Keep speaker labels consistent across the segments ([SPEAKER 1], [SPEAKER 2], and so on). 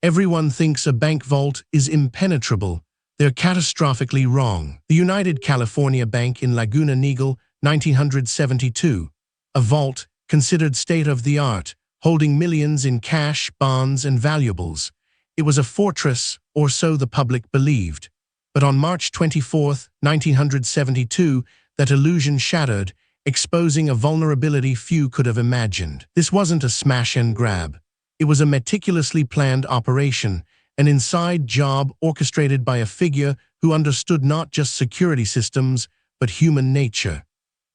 [SPEAKER 1] Everyone thinks a bank vault is impenetrable. They're catastrophically wrong. The United California Bank in Laguna Niguel, 1972. A vault, considered state-of-the-art, holding millions in cash, bonds, and valuables. It was a fortress, or so the public believed. But on March 24, 1972, that illusion shattered, exposing a vulnerability few could have imagined. This wasn't a smash and grab. It was a meticulously planned operation, an inside job orchestrated by a figure who understood not just security systems, but human nature.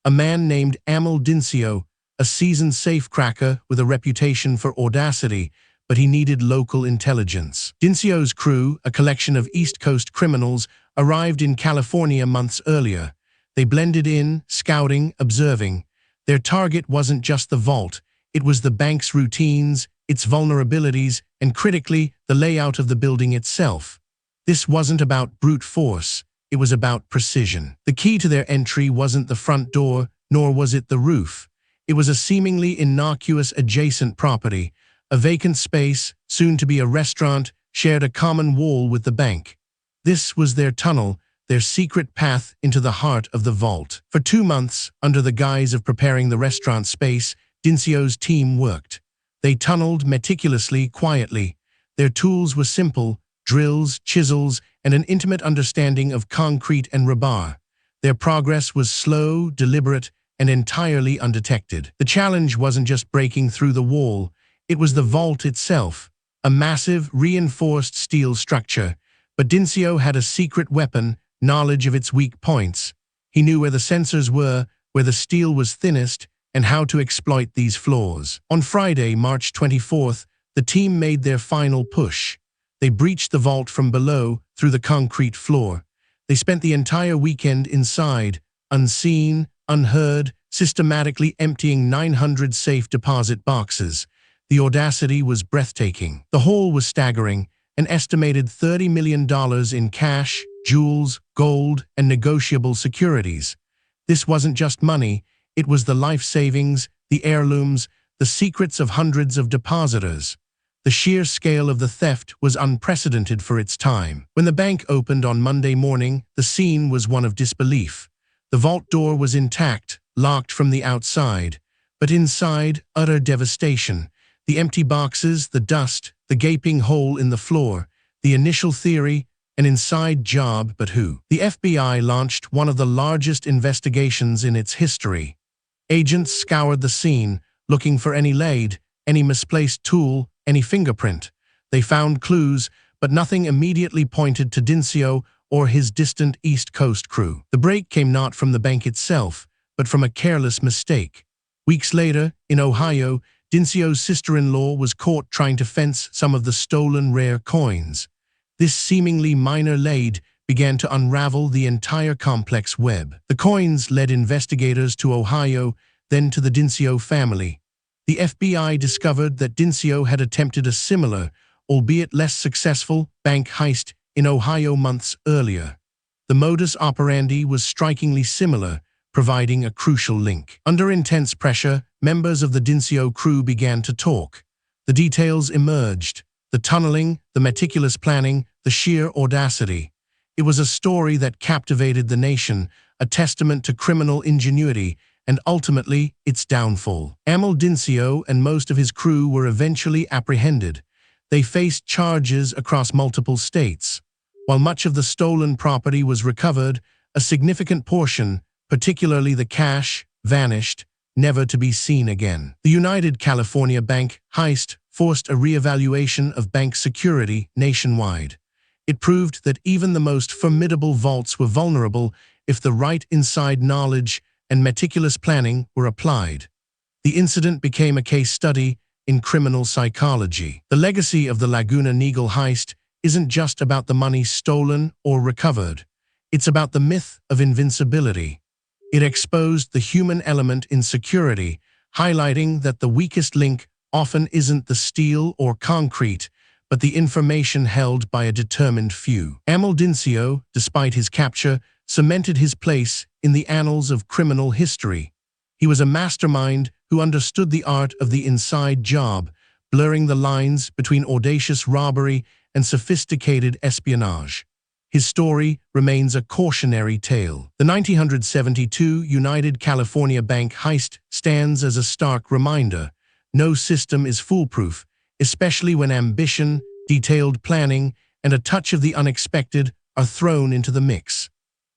[SPEAKER 1] A man named Amal Dincio, a seasoned safecracker with a reputation for audacity, but he needed local intelligence. Dincio's crew, a collection of East Coast criminals, arrived in California months earlier. They blended in, scouting, observing. Their target wasn't just the vault, it was the bank's routines, its vulnerabilities, and critically, the layout of the building itself. This wasn't about brute force, it was about precision. The key to their entry wasn't the front door, nor was it the roof. It was a seemingly innocuous adjacent property. A vacant space, soon to be a restaurant, shared a common wall with the bank. This was their tunnel, their secret path into the heart of the vault. For 2 months, under the guise of preparing the restaurant space, Dincio's team worked. They tunneled meticulously, quietly. Their tools were simple: drills, chisels, and an intimate understanding of concrete and rebar. Their progress was slow, deliberate, and entirely undetected. The challenge wasn't just breaking through the wall. It was the vault itself, a massive, reinforced steel structure. But Dincio had a secret weapon, knowledge of its weak points. He knew where the sensors were, where the steel was thinnest, and how to exploit these flaws. On Friday, March 24th, the team made their final push. They breached the vault from below, through the concrete floor. They spent the entire weekend inside, unseen, unheard, systematically emptying 900 safe deposit boxes. The audacity was breathtaking. The haul was staggering, an estimated $30 million in cash, jewels, gold, and negotiable securities. This wasn't just money, it was the life savings, the heirlooms, the secrets of hundreds of depositors. The sheer scale of the theft was unprecedented for its time. When the bank opened on Monday morning, the scene was one of disbelief. The vault door was intact, locked from the outside, but inside, utter devastation. The empty boxes, the dust, the gaping hole in the floor. The initial theory, an inside job, but who? The FBI launched one of the largest investigations in its history. Agents scoured the scene, looking for any lead, any misplaced tool, any fingerprint. They found clues, but nothing immediately pointed to Dincio or his distant East Coast crew. The break came not from the bank itself, but from a careless mistake. Weeks later, in Ohio, Dincio's sister-in-law was caught trying to fence some of the stolen rare coins. This seemingly minor lead began to unravel the entire complex web. The coins led investigators to Ohio, then to the Dincio family. The FBI discovered that Dincio had attempted a similar, albeit less successful, bank heist in Ohio months earlier. The modus operandi was strikingly similar, providing a crucial link. Under intense pressure, members of the Dincio crew began to talk. The details emerged: the tunneling, the meticulous planning, the sheer audacity. It was a story that captivated the nation, a testament to criminal ingenuity, and ultimately, its downfall. Amal Dincio and most of his crew were eventually apprehended. They faced charges across multiple states. While much of the stolen property was recovered, a significant portion, particularly the cash, vanished, never to be seen again. The United California Bank heist forced a re-evaluation of bank security nationwide. It proved that even the most formidable vaults were vulnerable if the right inside knowledge and meticulous planning were applied. The incident became a case study in criminal psychology. The legacy of the Laguna Niguel heist isn't just about the money stolen or recovered. It's about the myth of invincibility. It exposed the human element in security, highlighting that the weakest link often isn't the steel or concrete, but the information held by a determined few. Amal Dincio, despite his capture, cemented his place in the annals of criminal history. He was a mastermind who understood the art of the inside job, blurring the lines between audacious robbery and sophisticated espionage. His story remains a cautionary tale. The 1972 United California Bank heist stands as a stark reminder. No system is foolproof, especially when ambition, detailed planning, and a touch of the unexpected are thrown into the mix.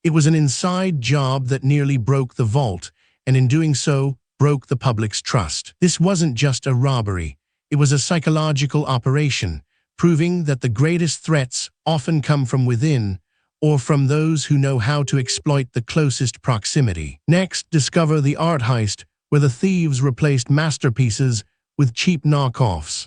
[SPEAKER 1] It was an inside job that nearly broke the vault, and in doing so, broke the public's trust. This wasn't just a robbery. It was a psychological operation, proving that the greatest threats often come from within or from those who know how to exploit the closest proximity. Next, discover the art heist, where the thieves replaced masterpieces with cheap knockoffs.